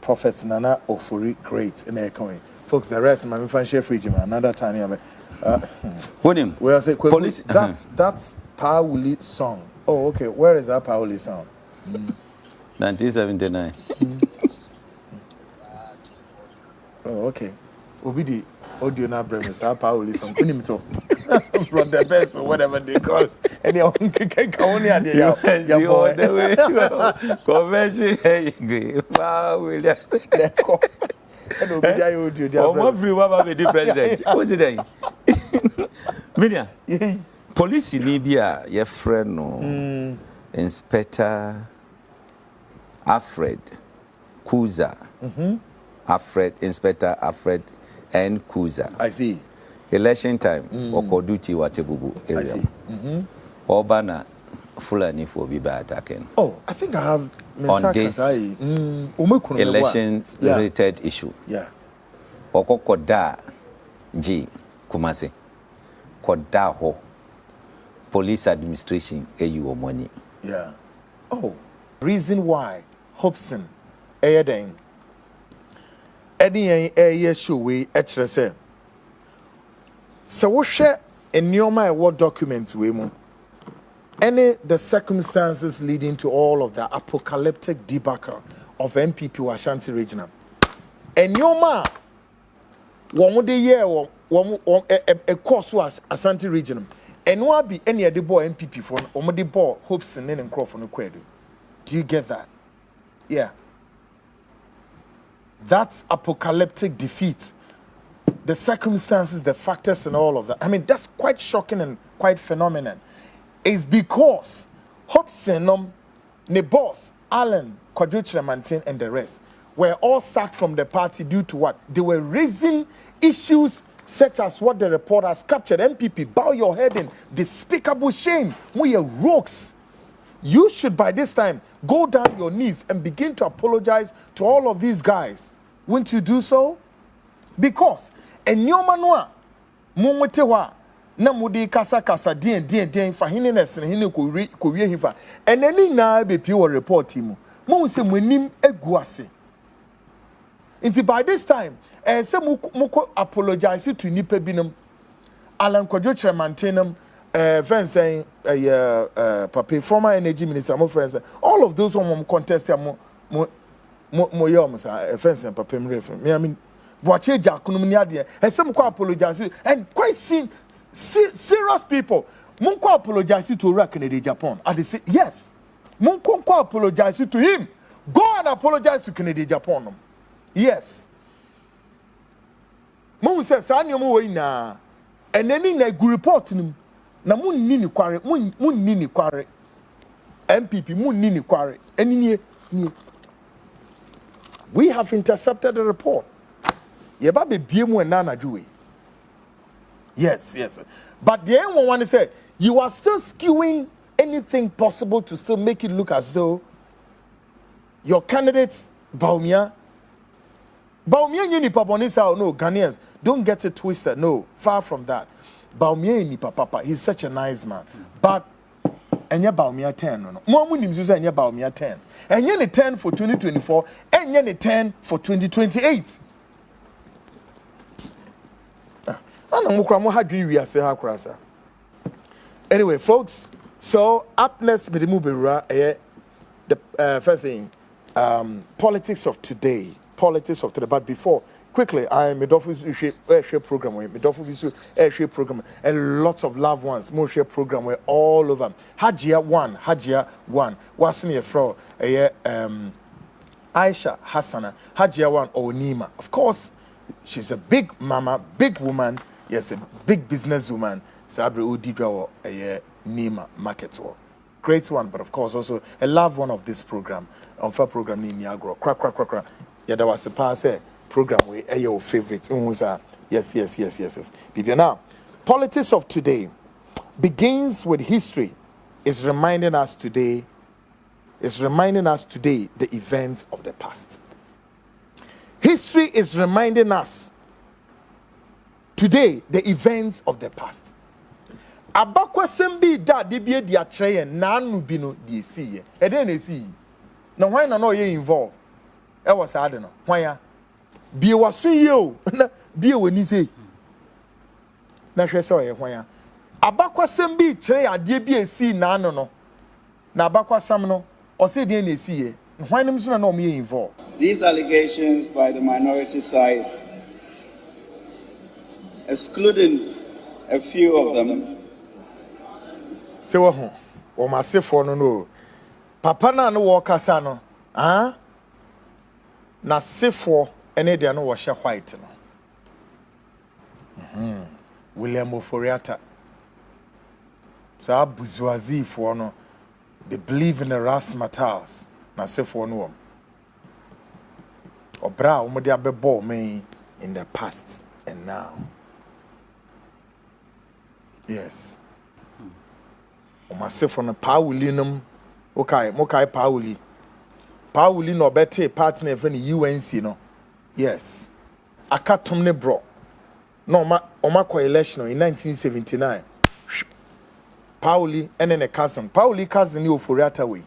Prophet Nana Ofori, great in echoing. Folks, the rest, my fan share free another time. Well, say police. That's Pauli song. Oh, okay. Where is that Pauli song? 1979. Oh, okay. Obidi audio na premise. That Pauli song. From the best or whatever they call it. Anyone can only add your boy. Convention. Wow, William. President. What's it then? Minia, police in Libya, your friend, no, Inspector Alfred Kuza. Inspector Alfred N. Kuza. I see. Election time, Okoduti Watebubu area. I see. Obana Fulani for Biba attacking. Oh, I think I have on this elections related issue. Yeah. Okokoda G Kumasi. Kodaho police administration AU money. Yeah. Oh, reason why Hopeson Aden Eddie show we actually say. So what share in your my what documents we mo? Any the circumstances leading to all of the apocalyptic debacle of NPP Ashanti Regional. And your ma one day year a course was Ashanti Regional. And what be any of the boy NPP for the ball Hopeson and Crawford no kwedu. Do you get that? Yeah. That's apocalyptic defeat. The circumstances, the factors, and all of that. I mean, that's quite shocking and quite phenomenal. It's because Hopeson, the boss, Allen, Kwaku Annan, and the rest were all sacked from the party due to what? They were raising issues such as what the report has captured. NPP, bow your head in despicable shame. We are rogues. You should, by this time, go down your knees and begin to apologize to all of these guys. Wouldn't you do so? Because enyoma mumwetewa na mudi kasa dien fa hineness na hine ko wie hifa enani na be pie wo report mu mo se monim egu ase. Nti by this time se muko apologize to nipa binom Alan Kwaku Annan Vincent Papa former energy minister mo friends all of those one contest mo yom sa Vincent Papa me I mean Boache Jakunum ni ade e some ko apologize and quite serious people mun ko apologize to Ora Kennedy Japan and they say yes mun ko apologize to him go and apologize to Kennedy Japan yes mun say sa nyomo we na enani na gu report nim na mun ni ni kware mun ni ni kware MPP mun ni ni kware eni ni we have intercepted the report. Yeba be biemu and nana do. Yes. But the end one say you are still skewing anything possible to still make it look as though your candidates Baumia nipa bonisa or no Ghanaians don't get it twisted. No, far from that. Baumia nipa papa, he's such a nice man. But enya Baumia 10 no. Mo munim so say enya Baumia 10. Enya ne 10 for 2024, enya ne 10 for 2028. Anyway, folks, so up next, the first thing, politics of today. But before, quickly, I am a share program where a share program, and lots of loved ones, more share program where all of them. Hajia one, what's in your fro? Aisha Hassana, Hajia one or Nima. Of course, she's a big mama, big woman, yes, a big businesswoman. Sabri Udidra or Nima market or great one, but of course also a loved one of this program. On for program in Niagara, crack. Yeah, that was a pass program where your favorite. Yes. People now, politics of today begins with history. Is reminding us today the events of the past. History is reminding us today the events of the past. Abakwa sembi da de bie di akyerɛ na anu bi no de esi ye. E dey na esi. Na why na no ye involved? E was sad no. Why ya? Bie waso ye o. Na bie wani sei. Na hwɛ sɛ ɔyɛ why ya? Abakwa sembi kyerɛ ade bi esi na anu no. Na abakwa sam no, ɔsɛ de na esi ye. Why nim so na no ye involved? These allegations by the minority side, excluding a few of them, say what home or my say for no papa na no walk asa no na say for any dia no wash white no William Oforiata so abuzuazi for no they believe in the razzmatazz na say for no obra omo de abebo me in the past and now. Yes. Myself on a Paulinum, okay, Mokai Pauli. Pauli no better partner of any UNC, no. Yes. I cut Tomne bro. No, my coalition in 1979. Pauli and then a cousin. Pauli cousin you for way.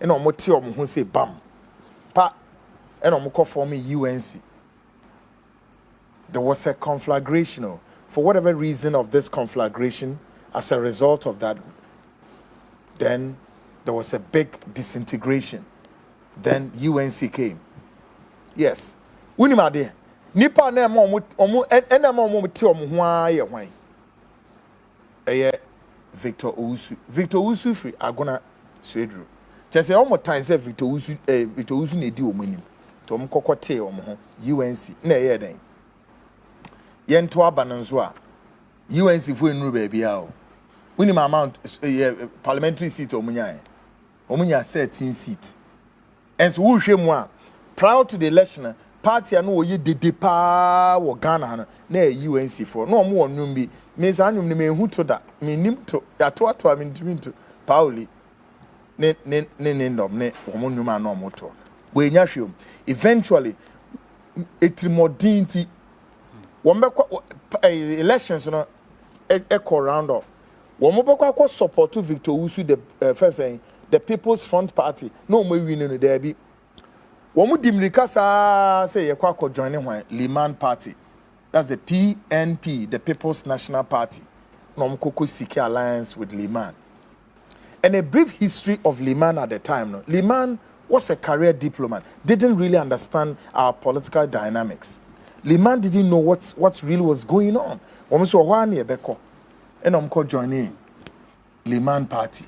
And on Motio who say bam. Pa and on Moko for me UNC. There was a conflagration. For whatever reason of this conflagration, as a result of that, then there was a big disintegration. Then UNC came. Yes. Unimade. Nipa na mo ti omo ho aye hwan. Victor Owusu. Victor Owusu free Agona Swedru. Chese omo time say Victor Owusu na di omo nim. To omo kokote omo ho UNC na eye den. Yento aba no nso a UNC fo enuru ba bia o. Unim amount parliamentary seat omunya 13 seats. And so who hwe mu a prior to the election party no oye dede pa wo Ghana na UNC for no mo onum bi me sa anum ne me hu to da me nim to ya to me ntimi to Pauli ne ndom ne wo mo num ana mo to we nya hwem eventually etrimodinti elections no echo round off. Womobekwa support to Victor Owusu the first saying the People's Front Party no more winning no there be. Womu dimrika sa say yakwa joining one Liman Party. That's the PNP, the People's National Party. No mkoko seek alliance with Liman. And a brief history of Liman at the time. No, Liman was a career diplomat, didn't really understand our political dynamics. Liman didn't know what really was going on. Womu so one year beko. And I'm called joining Liman Party.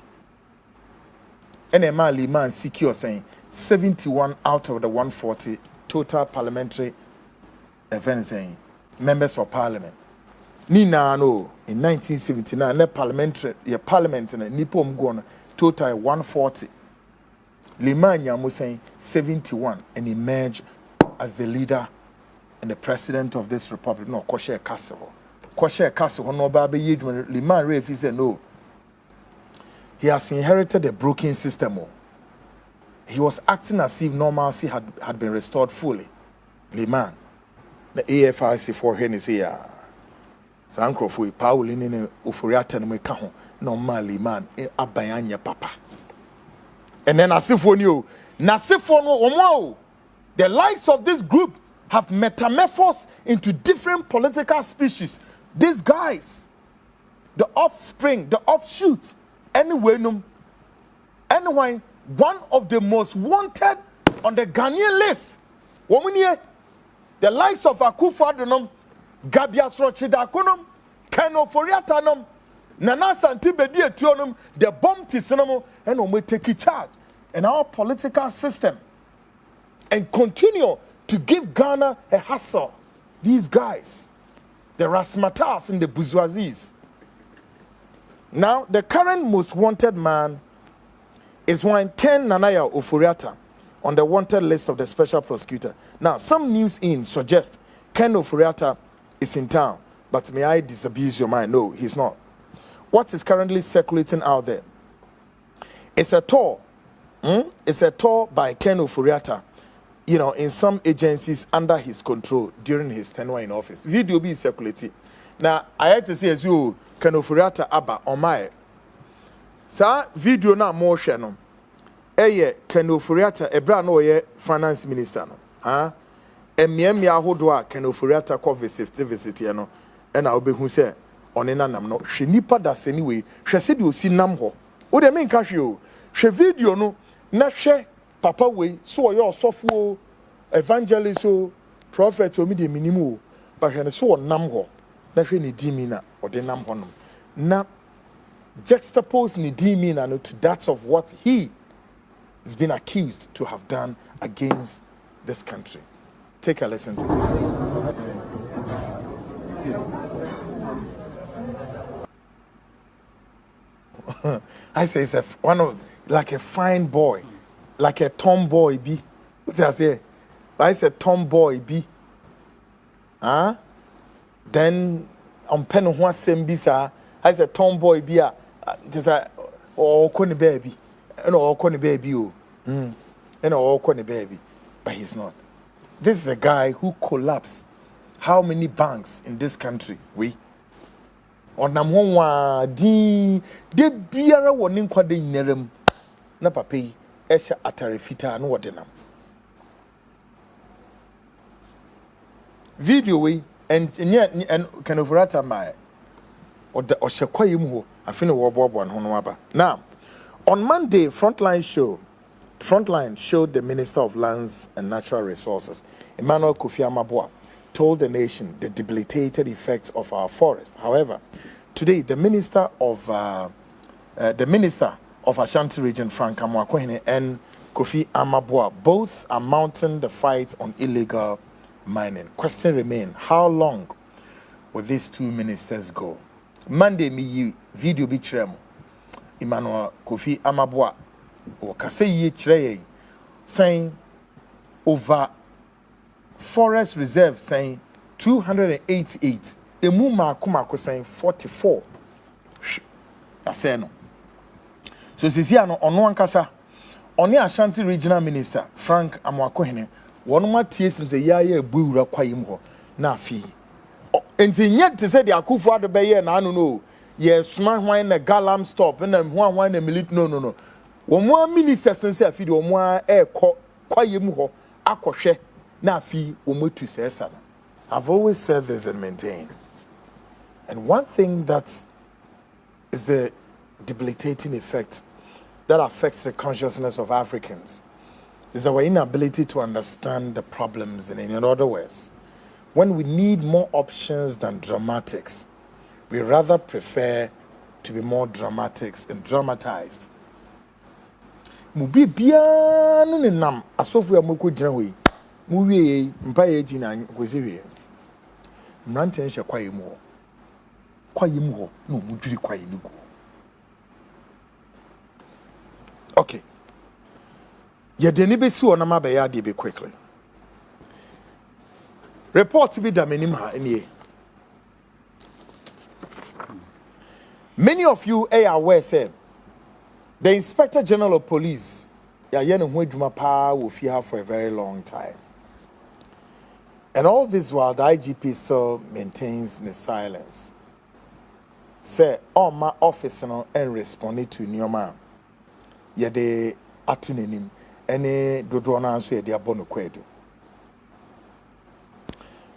And a man Liman secure saying 71 out of the 140 total parliamentary events saying members of parliament. Nina no in 1979 the parliament in Nipom gone total 140. Liman Yamu saying 71 and emerged as the leader and the president of this republic. No, Kwashe Castle. Kwashe Castle, no baby Yidman, Liman Rafe, he said no. He has inherited a broken system. He was acting as if normalcy had been restored fully. Liman, the AFRC for him is here. Sankro for Paul in Ufuriata no Mekaho, normal Liman, Abayanya Papa. And then Asifonio, Nasifono, the likes of this group have metamorphosed into different political species. These guys, the offspring, the offshoot, anyway, one of the most wanted on the Ghanaian list. The likes of Akufo-Addo, Gabia Srochidakonom, Ken Ofori-Atta, Nana Santi-Bedi Etuonom, the bomb Tisinamo, and we take charge in our political system and continue to give Ghana a hassle. These guys, the Rasmatas and the bourgeoisies. Now, the current most wanted man is one Ken Nanaya Ofori-Atta on the wanted list of the special prosecutor. Now, some news in suggest Ken Ofori-Atta is in town, but may I disabuse your mind? No, he's not. What is currently circulating out there? It's a tour. It's a tour by Ken Ofori-Atta, in some agencies under his control during his tenure in office. Video be circulating. Now, I had to say as you Ken Ofori-Atta Abba on my. Sa video na more share Eye Ken Ofori-Atta ebra no ye finance minister no. Emiemi ahodo a Ken Ofori-Atta ko visit ye no. E na obehu se one nanam no. Hwe nipa da se ni we. Hwe se de osi nam ho. O de menka hwe o. Hwe video no na hwe papa we so ye osofo evangelist o prophet o mi de minimu o. Ba hwe ne so nam ho. Na hwe ne di mi na ode nam ho no. Na juxtapose Nidimina to that of what he has been accused to have done against this country. Take a listen to this. I say it's like a fine boy, like a tomboy be. What did I say? I said tomboy be. Then on pen of one same bisa. I said tomboy be a. There's a corny baby, and all corny baby, and all corny baby, but he's not. This is a guy who collapsed how many banks in this country? We on Namwa di de biara warning kwade nyerem na papi esha atarefita no wadenam. Video we and Ken Ofori-Atta my or the Oshakwayim I feel now, on Monday, Frontline showed the Minister of Lands and Natural Resources, Emmanuel Kofi Amabua, told the nation the debilitated effects of our forest. However, today the Minister of Ashanti Region, Frank Amwakwene, and Kofi Amabua both are mounting the fight on illegal mining. Question remains: how long will these two ministers go? Monday me video bi kyerɛ Emmanuel Kofi Amabua o kase yi kyerɛ saying over forest reserve saying 288 emu maako saying 44 ase no so sisi ano ono ankasa oni Ashanti Regional Minister Frank Amwakohene wono matie sim sɛ ya ebuwura kwayim ho na afi enti nyet te sɛ de Akufo-Addo bɛyɛ na anu no ye smart wine na galam stop na hwan na military no wɔn ministers nse afi de wɔn ɛkɔ kwayem ho akɔhwɛ na afi wɔn tu sɛ ɛsa. I've always said this and maintained, and one thing that is the debilitating effect that affects the consciousness of Africans is our inability to understand the problems. And in other words, when we need more options than dramatics, we rather prefer to be more dramatics and dramatized. Mubi bia no ne nam asofu ya moko gyina we. Mu wie mpa ye gyina kwesi wie. Mrante nhye kwaye mu ho. Kwaye mu ho na mu dwiri kwaye ni gu. Okay. Ye de ni besi wona ma be ya de be quickly. Report be da menim ha enie. Many of you are aware, say, the Inspector General of Police, will fear for a very long time. And all this while the IGP still maintains the silence. Say, all my office and responding to Nyoma. Yede atunenim, any dodona answer their bono kwedu.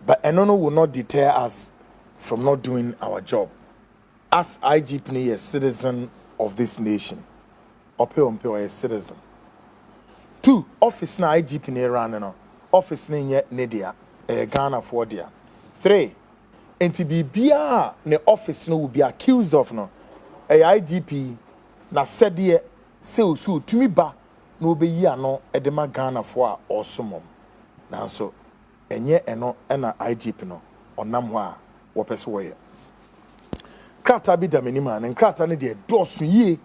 But Enono will not deter us from not doing our job. As IGP, a citizen of this nation, or a citizen. 2, office na IGP run office na Nedia. Ghana for there. 3. Enti bibia ne office no will be accused of no. IGP na said se osu tumi ba no be yi ano edema Ghana for osomom. Na so enye eno na IGP no onam ho a wo pese wo ye. Krata bi da menima na krata ne de dosu yi.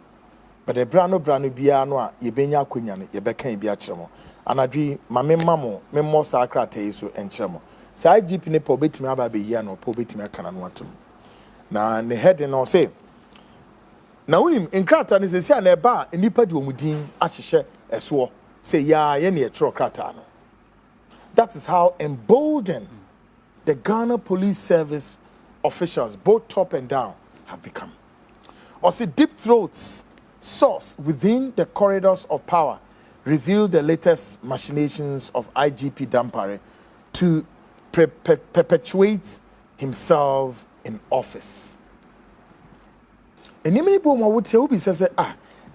But the brano bia no a ye benya akonya no ye beka bi a kyeremo. Anadwi mamo memmo sakrata yi so enkyeremo. Sa IGP ne po betimi aba be yi ano po betimi aka na no atum. Na ne head no say na unim nkrata ne sesi na eba nipa di omudin ahyehye eso say ya ye ne etro krata no. That is how emboldened the Ghana Police Service officials, both top and down, have become. Or see deep throats source within the corridors of power revealed the latest machinations of IGP Dampare to perpetuate himself in office. And many people would say,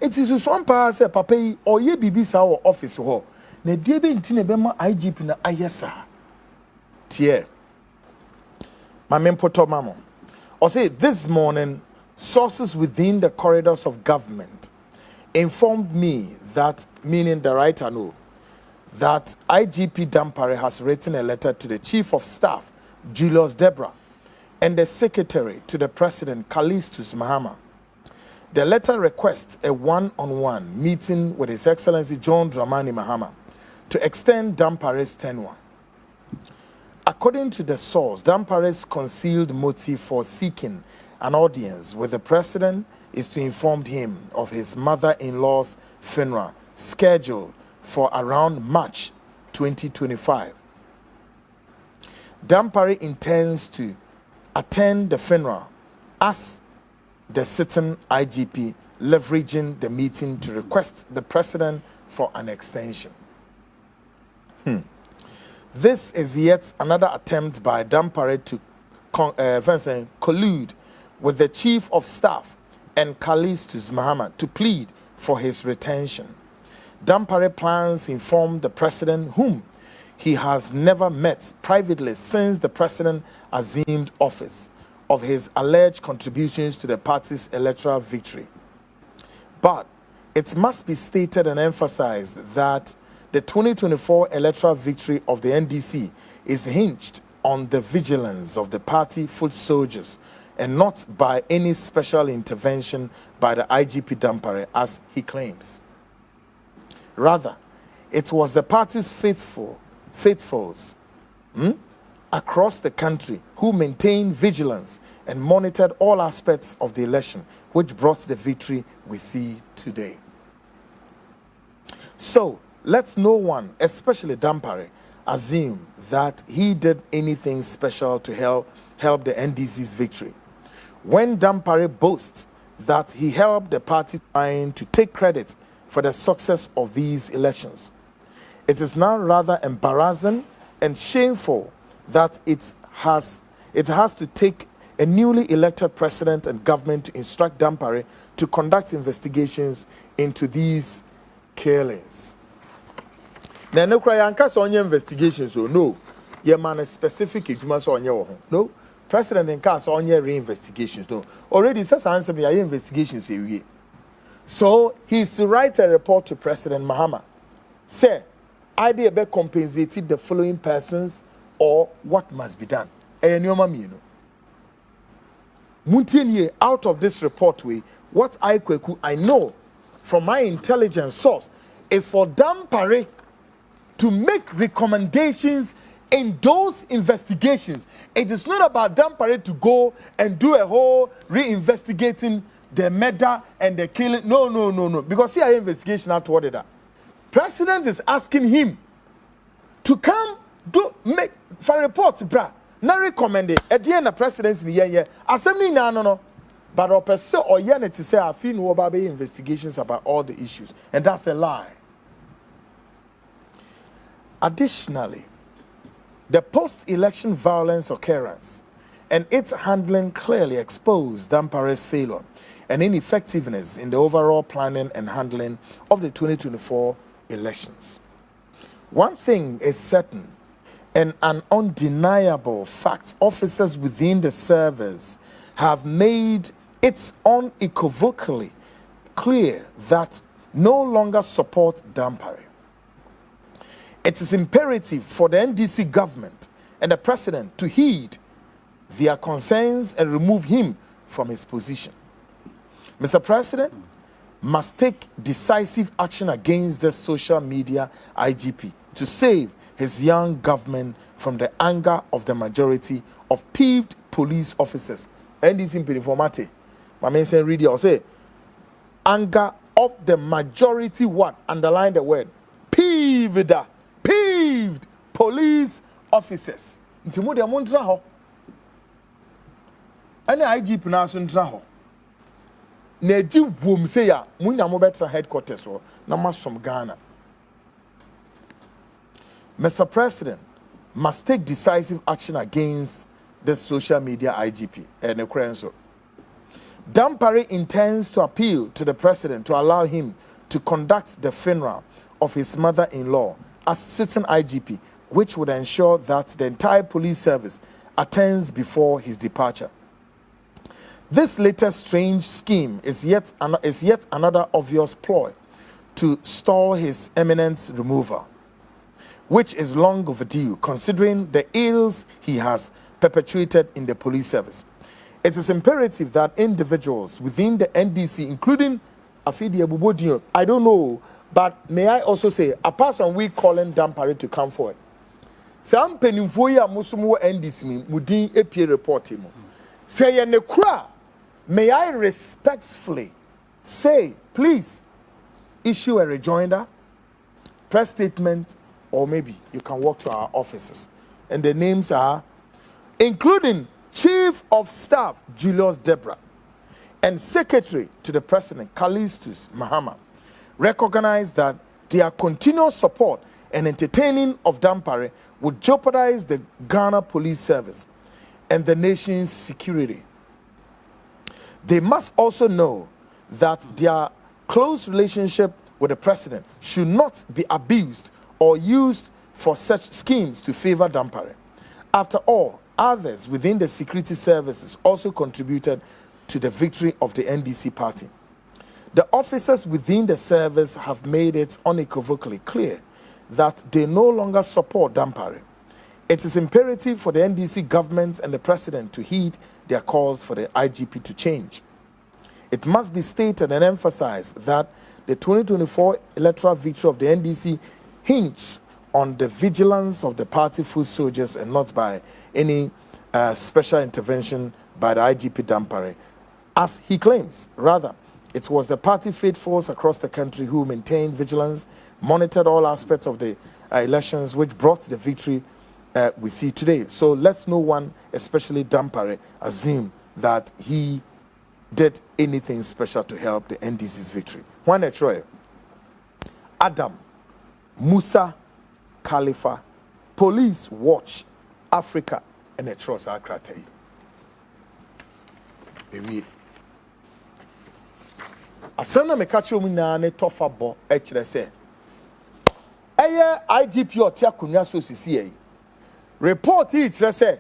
it is one pass a papa or ye bibi sa office ho. Ne debe intine bema IGP na ayesa. Tie. Mamempoto mamo. Or say this morning, sources within the corridors of government informed me that, meaning the writer know, that IGP Dampare has written a letter to the Chief of Staff, Julius Deborah, and the Secretary to the President, Callistus Mahama. The letter requests a one-on-one meeting with His Excellency John Dramani Mahama to extend Dampare's tenure. According to the source, Dampare's concealed motive for seeking an audience with the President is to inform him of his mother-in-law's funeral scheduled for around March 2025. Dampare intends to attend the funeral as the sitting IGP, leveraging the meeting to request the President for an extension. This is yet another attempt by Dampare to collude with the Chief of Staff and Callistus Mahama to plead for his retention. Dampare plans inform the President, whom he has never met privately since the President assumed office, of his alleged contributions to the party's electoral victory. But it must be stated and emphasized that the 2024 electoral victory of the NDC is hinged on the vigilance of the party foot soldiers and not by any special intervention by the IGP Dampare, as he claims. Rather, it was the party's faithfuls across the country who maintained vigilance and monitored all aspects of the election, which brought the victory we see today. So, let no one, especially Dampare, assume that he did anything special to help the NDC's victory. When Dampare boasts that he helped the party trying to take credit for the success of these elections, it is now rather embarrassing and shameful that it has to take a newly elected president and government to instruct Dampare to conduct investigations into these killings. Now, no cry and cast on your investigations, so no, your man is specific edumas on your home. No, President and cast on your reinvestigations. No, already says answer me, investigations here. So he is to write a report to President Mahama. Say, idea about compensating the following persons or what must be done. And your mommy, you know. Muntinye, out of this report, what I know from my intelligence source is for Dampare to make recommendations in those investigations. It is not about Dampare to go and do a whole reinvestigating the murder and the killing. No. Because CIA investigation out what that. President is asking him to come make for reports, bruh. Not recommended at the end of presidency in the year. Assembly no. But opposite or yen to say I feel no about investigations about all the issues, and that's a lie. Additionally, the post-election violence occurrence and its handling clearly exposed Dampare's failure and ineffectiveness in the overall planning and handling of the 2024 elections. One thing is certain, and an undeniable fact, officers within the service have made it unequivocally clear that no longer support Dampare. It is imperative for the NDC government and the president to heed their concerns and remove him from his position. Mr. President must take decisive action against the social media IGP to save his young government from the anger of the majority of peeved police officers. NDC informate. My man say read it or say anger of the majority what? Underline the word. Peeved police officers. Ntimo de amontra ho. Any IGP na so ntra ho. Na di wom say ya munya mo betra headquarters ho na masom Ghana. Mr. President must take decisive action against the social media IGP and the Dampare intends to appeal to the president to allow him to conduct the funeral of his mother-in-law as sitting IGP, which would ensure that the entire police service attends before his departure. This latest strange scheme is yet another obvious ploy to stall his eminence removal, which is long overdue considering the ills he has perpetuated in the police service. It is imperative that individuals within the NDC, including Afidi Abubodio, I don't know, but may I also say, apart from we calling Dampare to come forward, some penimfoya musumu NDC mudin APA report him. Say ye nekura, may I respectfully say, please issue a rejoinder, press statement, or maybe you can walk to our offices. And the names are, including Chief of Staff Julius Debra and Secretary to the President Callistus Mahama, recognize that their continuous support and entertaining of Dampare would jeopardize the Ghana Police Service and the nation's security. They must also know that their close relationship with the President should not be abused or used for such schemes to favor Dampare. After all, others within the security services also contributed to the victory of the NDC party. The officers within the service have made it unequivocally clear that they no longer support Dampare. It is imperative for the NDC government and the president to heed their calls for the IGP to change. It must be stated and emphasized that the 2024 electoral victory of the NDC hinges on the vigilance of the party foot soldiers and not by any special intervention by the IGP Dampare, as he claims. Rather, it was the party faithfuls across the country who maintained vigilance, monitored all aspects of the elections, which brought the victory we see today. So let's no one, especially Dampare, assume that he did anything special to help the NDC's victory. Juan Troy, Adam, Musa, Khalifa, Police Watch, Africa, and a trust Akrate. Baby. Asana me catch you na ne tofa bo e kire se. Eye IGP o tia kunwa so sisi yi. Report yi kire se.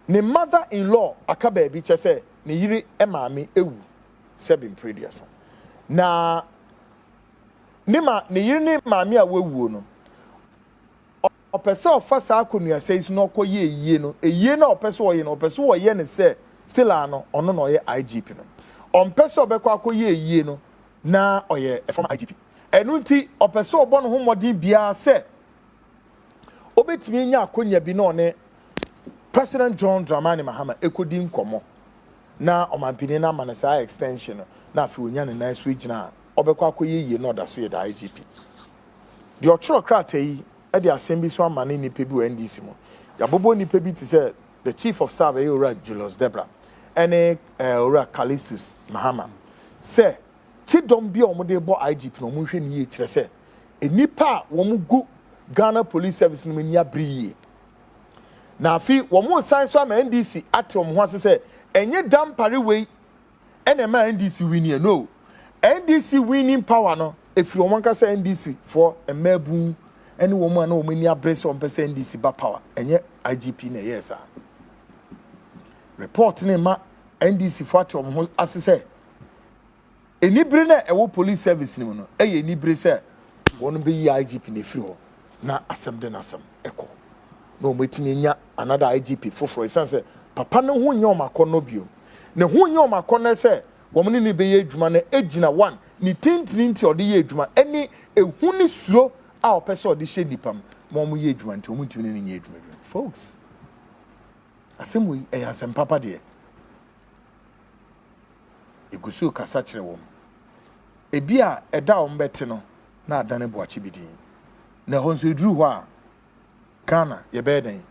Ne mother-in-law aka baabi kire se ne yiri e maame ewu sebin previous. Na ne yiri ne maame a wewu no. Opese ofa sa akonua says no koye yie no. Eyie na opese oye no opese oye ne se still ano ono no ye IGP no. Ompese obekọ akoye yie no na oye from IGP. Enu nti opese obo no homodin bia se obetimi nya akonya bi no ne President John Dramani Mahama ekodi nkomo na omampini na manasa extension na afi onya ne nice week na obekọ akoye yie no da so ye da IGP. The ochro krata yi e de assembly so amane ni pebi o NDC mo. Ya bobo ni pebi ti say the chief of staff Ora Julius Debra ene Ora Callistus Mahama say chidom bi o mo de bo IGP no mo hwe ni ye kire say enipa wo mo gu Ghana Police Service no mani abriye na afi wo mo san so ama NDC ate wo ho ase say enye Dampare we ene ma NDC win no NDC winning power no if you want to say NDC for a mebu any woman no many abrace on person NDC ba power enye IGP na yes report ne ma NDC for atom ho asese enibire na ewo police service ni mu no eye enibire se won be yi IGP na free ho na asem de na asem eko no metimi nya another IGP for sense papa no ho nya o makono bio na ho nya o makono se wo mne ni be ye adwuma na ejina one ni tintinti ode ye adwuma eni ehu ni suro a opese ode hye nipam mo ye adwuma nti mo ntimi ni nya adwuma folks asem we e asem papa de egusu kasa kire wo ebi a eda o mbete no na adane boachi bidin na ho nso eduru ho a Ghana ye be den